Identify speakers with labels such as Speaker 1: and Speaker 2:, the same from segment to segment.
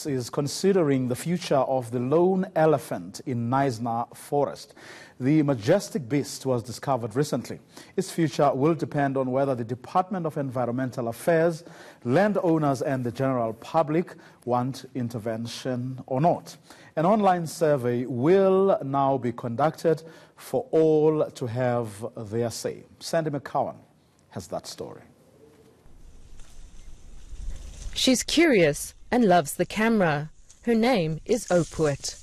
Speaker 1: Is considering the future of the lone elephant in Knysna forest. The majestic beast was discovered recently. Its future will depend on whether the Department of Environmental Affairs, landowners and the general public want intervention or not. An online survey will now be conducted for all to have their say. Sandy McCowan has that story.
Speaker 2: She's curious and loves the camera. Her name is Oput.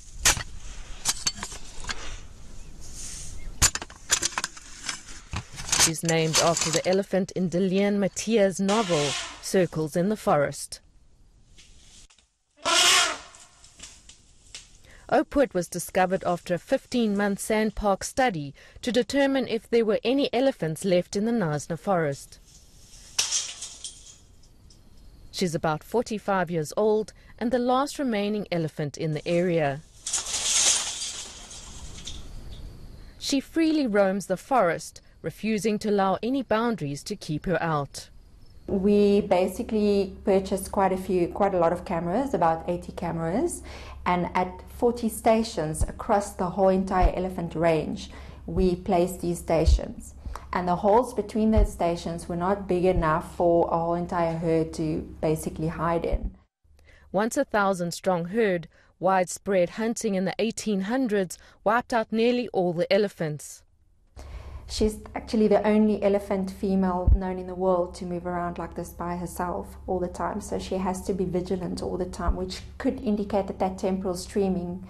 Speaker 2: She's named after the elephant in Delian Mathias' novel, Circles in the Forest. Oput was discovered after a 15-month SANParks study to determine if there were any elephants left in the Knysna forest. She's about 45 years old and the last remaining elephant in the area. She freely roams the forest, refusing to allow any boundaries to keep her out.
Speaker 3: We basically purchased quite a lot of cameras, about 80 cameras, and at 40 stations across the whole entire elephant range, we placed these stations. And the holes between those stations were not big enough for a whole entire herd to basically hide in.
Speaker 2: Once a 1,000-strong herd, widespread hunting in the 1800s wiped out nearly all the elephants.
Speaker 3: She's actually the only elephant female known in the world to move around like this by herself all the time. So she has to be vigilant all the time, which could indicate that that temporal streaming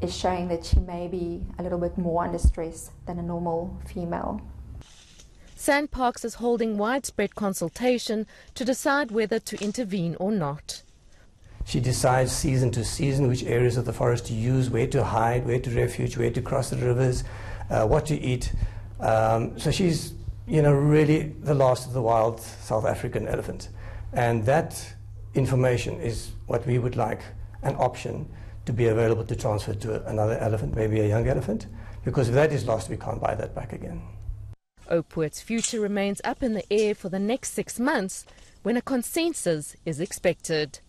Speaker 3: is showing that she may be a little bit more under stress than a normal female.
Speaker 2: SANParks is holding widespread consultation to decide whether to intervene or not.
Speaker 4: She decides season to season which areas of the forest to use, where to hide, where to refuge, where to cross the rivers, what to eat. So she's, really the last of the wild South African elephant. And that information is what we would like, an option to be available to transfer to another elephant, maybe a young elephant, because if that is lost, we can't buy that back again.
Speaker 2: Oput's future remains up in the air for the next 6 months, when a consensus is expected.